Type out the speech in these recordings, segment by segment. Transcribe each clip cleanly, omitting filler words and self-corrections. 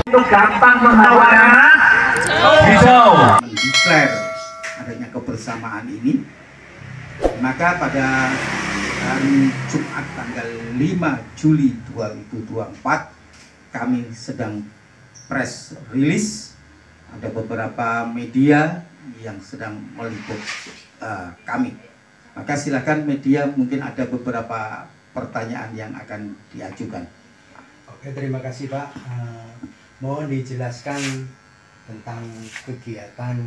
Itu gampang menawarkan hijau. Mendeklar adanya kebersamaan ini, maka pada hari Jumat tanggal 5 Juli 2024 kami sedang press release. Ada beberapa media yang sedang meliput kami. Maka silakan media, mungkin ada beberapa pertanyaan yang akan diajukan. Oke, terima kasih Pak. Mohon dijelaskan tentang kegiatan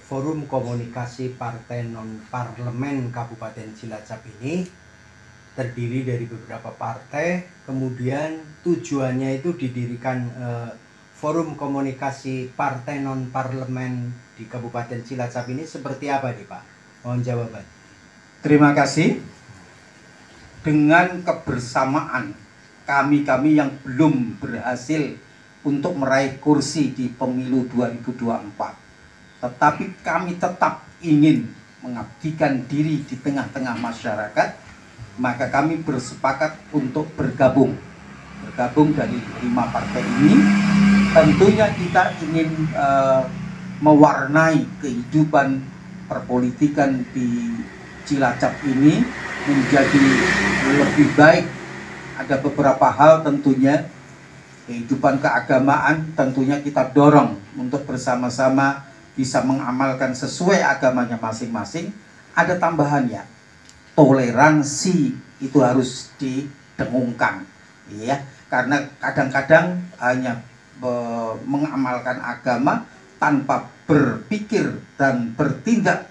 Forum Komunikasi Partai Non-Parlemen Kabupaten Cilacap ini. Terdiri dari beberapa partai, kemudian tujuannya itu didirikan Forum Komunikasi Partai Non-Parlemen di Kabupaten Cilacap ini seperti apa nih Pak? Mohon jawaban. Terima kasih. Dengan kebersamaan kami yang belum berhasil untuk meraih kursi di pemilu 2024, tetapi kami tetap ingin mengabdikan diri di tengah-tengah masyarakat, maka kami bersepakat untuk bergabung dari 5 partai ini. Tentunya kita ingin mewarnai kehidupan perpolitikan di Cilacap ini menjadi lebih baik. Ada beberapa hal tentunya, kehidupan keagamaan tentunya kita dorong untuk bersama-sama bisa mengamalkan sesuai agamanya masing-masing. Ada tambahannya, toleransi itu harus didengungkan, ya, karena kadang-kadang hanya mengamalkan agama tanpa berpikir dan bertindak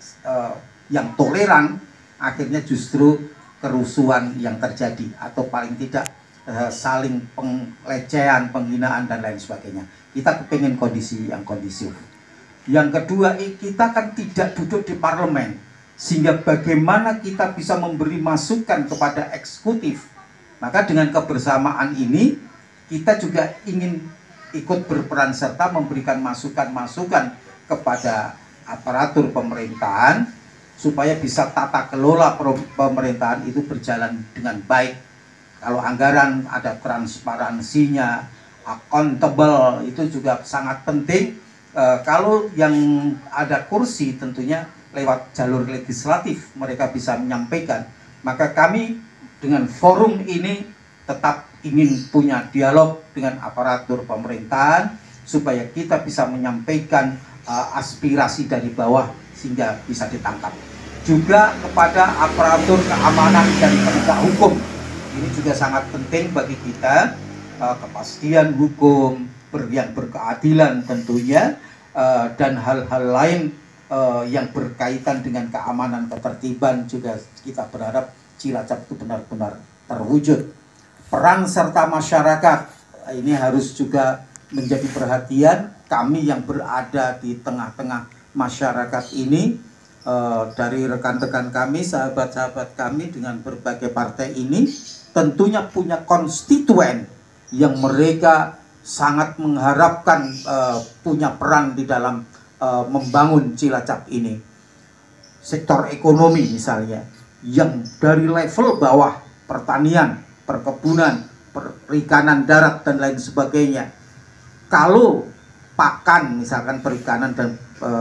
yang toleran, akhirnya justru kerusuhan yang terjadi, atau paling tidak saling pelecehan, penghinaan dan lain sebagainya. Kita kepingin kondisi yang kondusif. Yang kedua, kita kan tidak duduk di parlemen, sehingga bagaimana kita bisa memberi masukan kepada eksekutif. Maka dengan kebersamaan ini kita juga ingin ikut berperan serta memberikan masukan-masukan kepada aparatur pemerintahan supaya bisa tata kelola pemerintahan itu berjalan dengan baik. Kalau anggaran ada transparansinya, accountable, itu juga sangat penting. Kalau yang ada kursi tentunya lewat jalur legislatif mereka bisa menyampaikan. Maka kami dengan forum ini tetap ingin punya dialog dengan aparatur pemerintahan supaya kita bisa menyampaikan aspirasi dari bawah sehingga bisa ditangkap. Juga kepada aparatur keamanan dan penegak hukum, ini juga sangat penting bagi kita, kepastian hukum, yang berkeadilan tentunya, dan hal-hal lain yang berkaitan dengan keamanan, ketertiban juga kita berharap Cilacap itu benar-benar terwujud. Peran serta masyarakat ini harus juga menjadi perhatian. Kami yang berada di tengah-tengah masyarakat ini, dari rekan-rekan kami, sahabat-sahabat kami dengan berbagai partai ini, tentunya punya konstituen yang mereka sangat mengharapkan punya peran di dalam membangun Cilacap ini. Sektor ekonomi misalnya, yang dari level bawah, pertanian, perkebunan, perikanan darat dan lain sebagainya. Kalau pakan, misalkan perikanan dan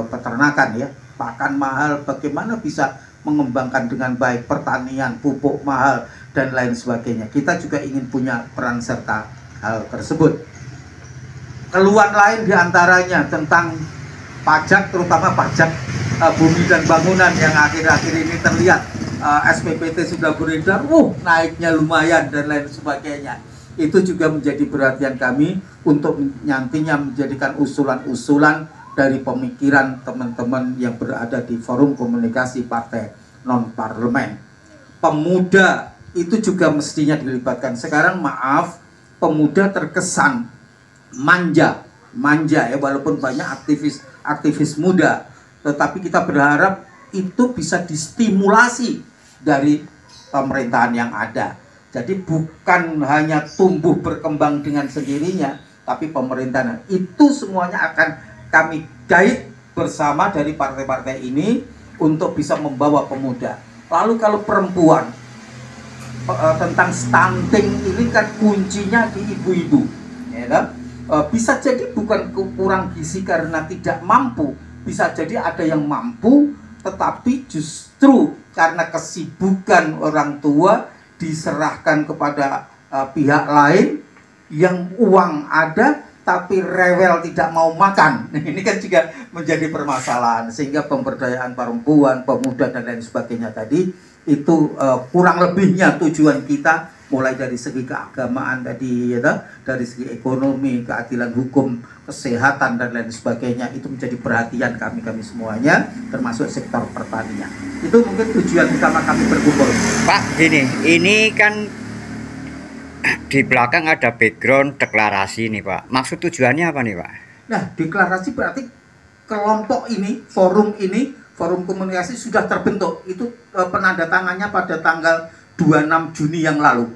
peternakan, ya, pakan mahal, bagaimana bisa mengembangkan dengan baik pertanian, pupuk mahal dan lain sebagainya. Kita juga ingin punya peran serta hal tersebut. Keluhan lain diantaranya tentang pajak, terutama pajak bumi dan bangunan yang akhir-akhir ini terlihat SPPT sudah beredar, naiknya lumayan dan lain sebagainya. Itu juga menjadi perhatian kami untuk nantinya menjadikan usulan-usulan dari pemikiran teman-teman yang berada di Forum Komunikasi Partai Non-Parlemen. Pemuda itu juga mestinya dilibatkan. Sekarang maaf, pemuda terkesan manja ya, walaupun banyak aktivis muda, tetapi kita berharap itu bisa distimulasi dari pemerintahan yang ada. Jadi bukan hanya tumbuh berkembang dengan sendirinya, tapi pemerintahan itu semuanya akan kami guide bersama dari partai-partai ini untuk bisa membawa pemuda. Lalu kalau perempuan, tentang stunting ini kan kuncinya di ibu-ibu, ya kan? Bisa jadi bukan kurang gizi karena tidak mampu, bisa jadi ada yang mampu tetapi justru karena kesibukan orang tua diserahkan kepada pihak lain yang uang ada tapi rewel tidak mau makan. Ini kan juga menjadi permasalahan, sehingga pemberdayaan perempuan, pemuda dan lain sebagainya tadi itu kurang lebihnya tujuan kita, mulai dari segi keagamaan tadi ya, dari segi ekonomi, keadilan hukum, kesehatan dan lain sebagainya, itu menjadi perhatian kami semuanya, termasuk sektor pertanian. Itu mungkin tujuan utama kami berkumpul. Pak, gini, ini kan di belakang ada background deklarasi nih Pak. Maksud tujuannya apa nih Pak? Nah, deklarasi berarti kelompok ini, forum komunikasi sudah terbentuk. Itu penandatangannya pada tanggal 26 Juni yang lalu.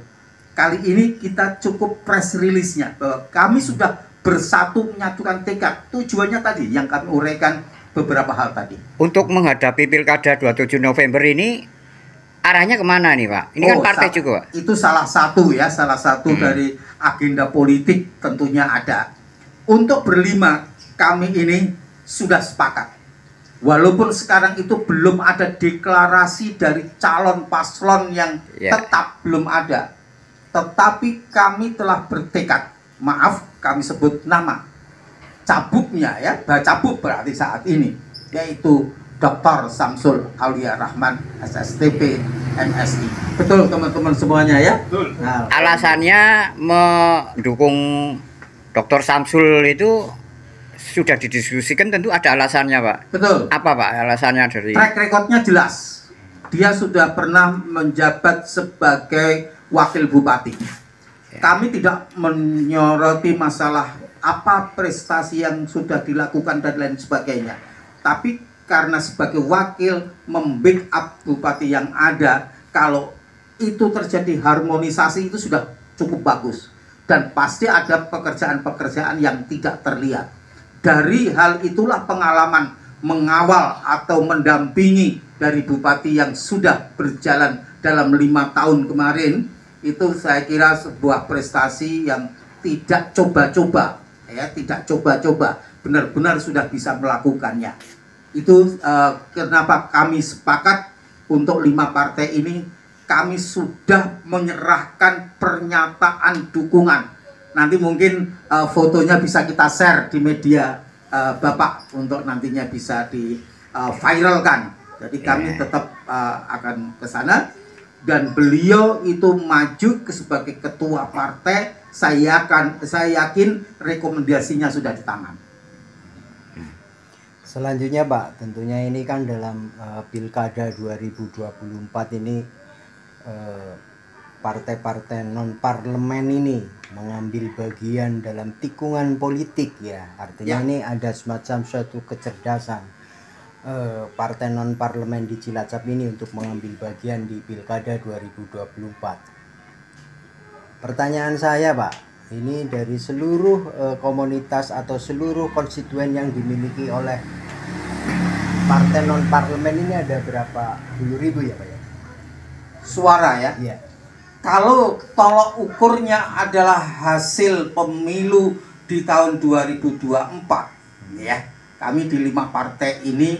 Kali ini kita cukup press release-nya bahwa kami sudah bersatu menyatukan tekad. Tujuannya tadi yang kami uraikan beberapa hal tadi. Untuk menghadapi Pilkada 27 November ini arahnya kemana nih Pak? Ini kan partai juga Pak. Itu salah satu dari agenda politik tentunya ada. Untuk berlima kami ini sudah sepakat. Walaupun sekarang itu belum ada deklarasi dari calon paslon yang tetap belum ada, tetapi kami telah bertekad, maaf kami sebut nama cabuknya ya, cabuk berarti saat ini, yaitu Dr. Samsul Aulia Rahman SSTP MSI. Betul teman-teman semuanya ya? Betul. Nah, alasannya mendukung Dr. Samsul itu sudah didiskusikan, tentu ada alasannya Pak. Betul. Apa Pak alasannya dari? Track recordnya jelas. Dia sudah pernah menjabat sebagai wakil bupati. Kami tidak menyoroti masalah apa prestasi yang sudah dilakukan dan lain sebagainya. Tapi karena sebagai wakil membackup bupati yang ada, kalau itu terjadi harmonisasi itu sudah cukup bagus. Dan pasti ada pekerjaan-pekerjaan yang tidak terlihat. Dari hal itulah pengalaman mengawal atau mendampingi dari bupati yang sudah berjalan dalam 5 tahun kemarin, itu saya kira sebuah prestasi yang tidak coba-coba, ya, tidak coba-coba, benar-benar sudah bisa melakukannya. Itu kenapa kami sepakat untuk 5 partai ini, kami sudah menyerahkan pernyataan dukungan. Nanti mungkin fotonya bisa kita share di media Bapak untuk nantinya bisa di viralkan. Jadi kami tetap akan ke sana, dan beliau itu maju sebagai ketua partai. Saya yakin rekomendasinya sudah di tangan. Selanjutnya Pak, tentunya ini kan dalam Pilkada 2024 ini partai-partai non-parlemen ini mengambil bagian dalam tikungan politik ya. Artinya ini ada semacam suatu kecerdasan partai non-parlemen di Cilacap ini untuk mengambil bagian di Pilkada 2024. Pertanyaan saya Pak, ini dari seluruh komunitas atau seluruh konstituen yang dimiliki oleh partai non-parlemen ini ada berapa puluh ribu ya Pak ya? Suara ya? Iya. Kalau tolok ukurnya adalah hasil pemilu di tahun 2024 ya, kami di 5 partai ini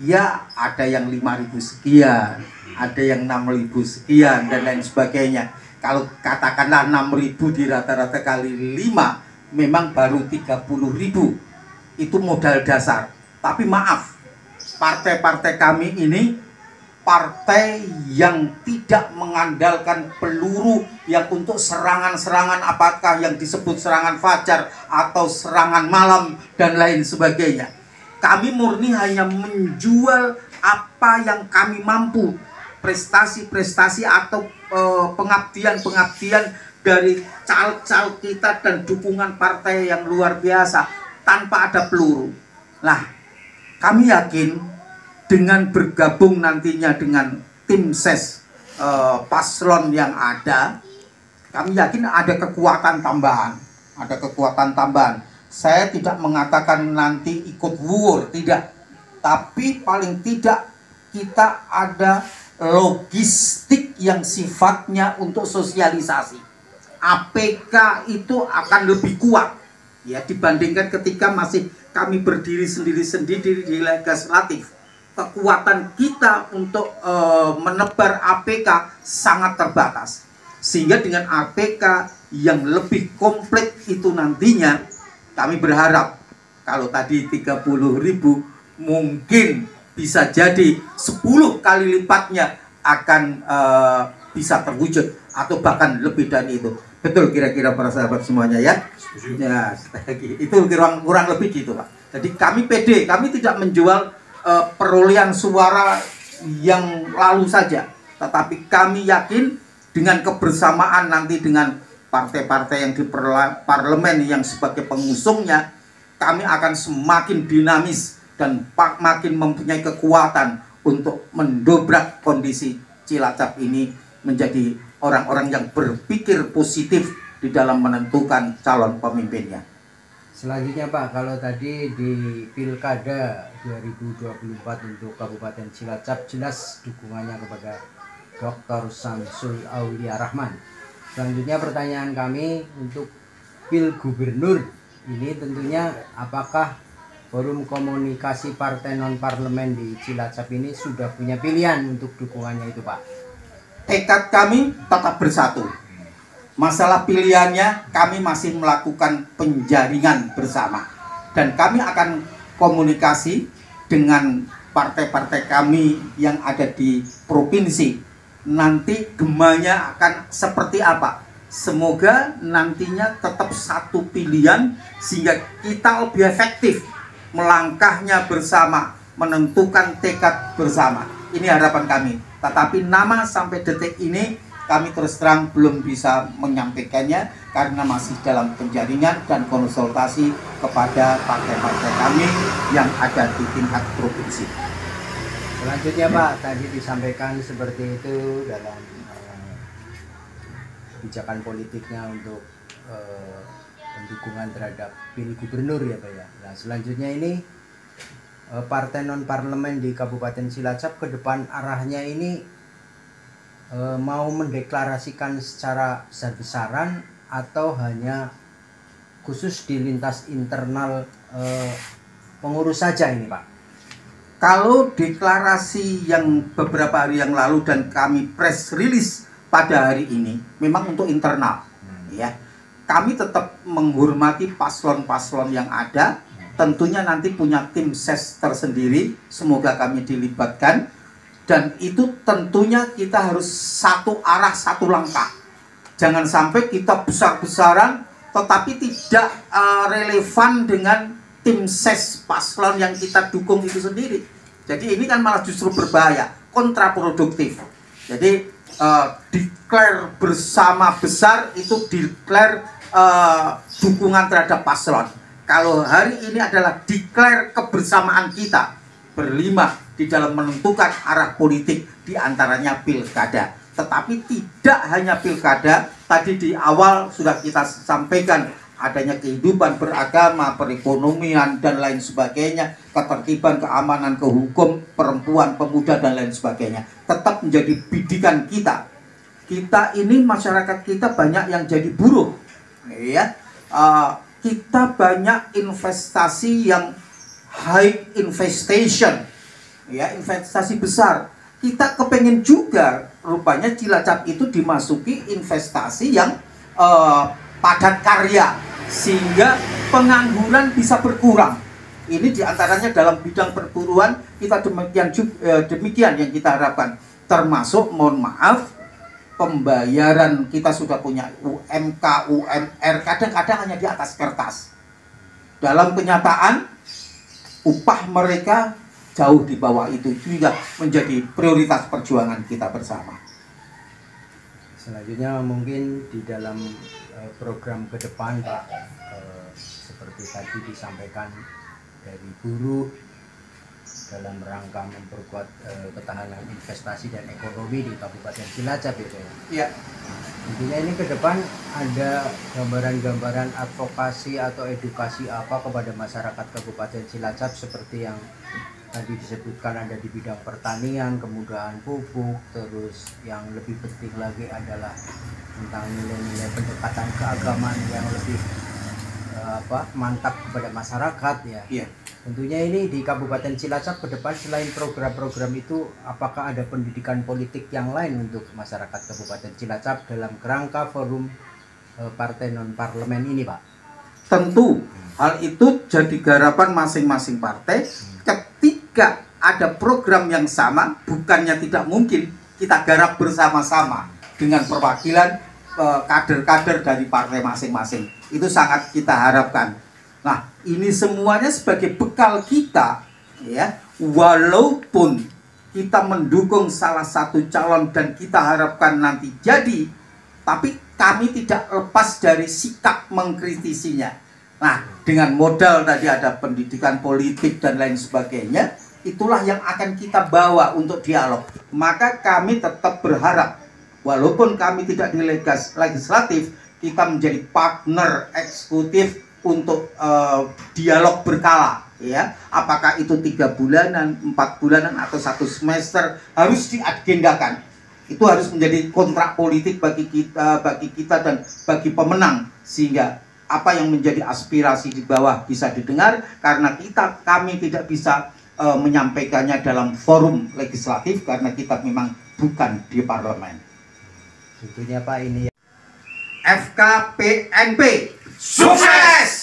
ya ada yang 5.000 sekian, ada yang 6.000 sekian dan lain sebagainya. Kalau katakanlah 6.000 di rata-rata kali 5, memang baru 30.000. Itu modal dasar. Tapi maaf, partai-partai kami ini partai yang tidak mengandalkan peluru yang untuk serangan-serangan, apakah yang disebut serangan fajar atau serangan malam dan lain sebagainya. Kami murni hanya menjual apa yang kami mampu, prestasi-prestasi atau pengabdian-pengabdian dari caleg-caleg kita dan dukungan partai yang luar biasa tanpa ada peluru. Nah, kami yakin dengan bergabung nantinya dengan tim ses paslon yang ada, kami yakin ada kekuatan tambahan. Ada kekuatan tambahan. Saya tidak mengatakan nanti ikut wuur, tidak. Tapi paling tidak kita ada logistik yang sifatnya untuk sosialisasi. APK itu akan lebih kuat ya dibandingkan ketika masih kami berdiri sendiri-sendiri di legislatif. Kekuatan kita untuk menebar APK sangat terbatas. Sehingga dengan APK yang lebih komplit itu nantinya kami berharap kalau tadi 30.000 mungkin bisa jadi 10 kali lipatnya akan bisa terwujud atau bahkan lebih dari itu. Betul kira-kira para sahabat semuanya ya? Ya, itu kurang lebih gitu Pak. Jadi kami pede, kami tidak menjual perolehan suara yang lalu saja, tetapi kami yakin dengan kebersamaan nanti dengan partai-partai yang di parlemen yang sebagai pengusungnya, kami akan semakin dinamis dan makin mempunyai kekuatan untuk mendobrak kondisi Cilacap ini menjadi orang-orang yang berpikir positif di dalam menentukan calon pemimpinnya. Selanjutnya Pak, kalau tadi di Pilkada 2024 untuk Kabupaten Cilacap jelas dukungannya kepada Dr. Samsul Aulia Rahman. Selanjutnya pertanyaan kami untuk Pil Gubernur ini tentunya apakah forum komunikasi partai non-parlemen di Cilacap ini sudah punya pilihan untuk dukungannya itu Pak? Tekad kami tetap bersatu. Masalah pilihannya kami masih melakukan penjaringan bersama. Dan kami akan komunikasi dengan partai-partai kami yang ada di provinsi. Nanti gemanya akan seperti apa? Semoga nantinya tetap satu pilihan sehingga kita lebih efektif melangkahnya bersama, menentukan tekad bersama. Ini harapan kami. Tetapi nama sampai detik ini kami terus terang belum bisa menyampaikannya karena masih dalam penjaringan dan konsultasi kepada partai-partai kami yang ada di tingkat provinsi. Selanjutnya Pak, tadi disampaikan seperti itu dalam kebijakan politiknya untuk pendukungan terhadap Pil Gubernur ya Pak ya. Nah selanjutnya ini partai non parlemen di Kabupaten Cilacap ke depan arahnya ini mau mendeklarasikan secara besar-besaran atau hanya khusus di lintas internal pengurus saja ini Pak? Kalau deklarasi yang beberapa hari yang lalu dan kami press release pada hari ini memang untuk internal ya. Kami tetap menghormati paslon-paslon yang ada. Tentunya nanti punya tim ses tersendiri, semoga kami dilibatkan. Dan itu tentunya kita harus satu arah, satu langkah. Jangan sampai kita besar-besaran tetapi tidak relevan dengan tim ses paslon yang kita dukung itu sendiri. Jadi ini kan malah justru berbahaya, kontraproduktif. Jadi declare bersama besar itu declare dukungan terhadap paslon. Kalau hari ini adalah declare kebersamaan kita berlima di dalam menentukan arah politik diantaranya pilkada. Tetapi tidak hanya pilkada, tadi di awal sudah kita sampaikan adanya kehidupan beragama, perekonomian dan lain sebagainya, ketertiban, keamanan, kehukum, perempuan, pemuda dan lain sebagainya. Tetap menjadi bidikan kita. Kita ini masyarakat kita banyak yang jadi buruh, ya. Kita banyak investasi yang high investation, ya, investasi besar. Kita kepengen juga rupanya Cilacap itu dimasuki investasi yang padat karya sehingga pengangguran bisa berkurang. Ini diantaranya dalam bidang perburuan kita demikian yang kita harapkan. Termasuk mohon maaf pembayaran kita sudah punya UMK, UMR kadang-kadang hanya di atas kertas. Dalam kenyataan upah mereka jauh di bawah itu juga menjadi prioritas perjuangan kita bersama. Selanjutnya mungkin di dalam program ke depan Pak, seperti tadi disampaikan dari buruh dalam rangka memperkuat ketahanan investasi dan ekonomi di Kabupaten Cilacap itu ya. Intinya ini ke depan ada gambaran-gambaran advokasi atau edukasi apa kepada masyarakat Kabupaten Cilacap seperti yang tadi disebutkan ada di bidang pertanian, kemudahan pupuk, terus yang lebih penting lagi adalah tentang nilai-nilai pendekatan keagamaan yang lebih mantap kepada masyarakat ya. Iya. Tentunya ini di Kabupaten Cilacap ke depan selain program-program itu, apakah ada pendidikan politik yang lain untuk masyarakat Kabupaten Cilacap dalam kerangka forum partai non-parlemen ini, Pak? Tentu hal itu jadi garapan masing-masing partai. Ketika ada program yang sama, bukannya tidak mungkin kita garap bersama-sama dengan perwakilan kader-kader dari partai masing-masing. Itu sangat kita harapkan. Nah, ini semuanya sebagai bekal kita, ya. Walaupun kita mendukung salah satu calon dan kita harapkan nanti jadi, tapi kami tidak lepas dari sikap mengkritisinya. Nah, dengan modal tadi ada pendidikan politik dan lain sebagainya, itulah yang akan kita bawa untuk dialog. Maka kami tetap berharap, walaupun kami tidak di legislatif, kita menjadi partner eksekutif untuk dialog berkala, ya. Apakah itu 3 bulanan, 4 bulanan, atau 1 semester, harus diagendakan. Itu harus menjadi kontrak politik bagi kita dan bagi pemenang, sehingga apa yang menjadi aspirasi di bawah bisa didengar, karena kami tidak bisa menyampaikannya dalam forum legislatif karena kita memang bukan di parlemen. Tentunya Pak, ini FKPNP sukses!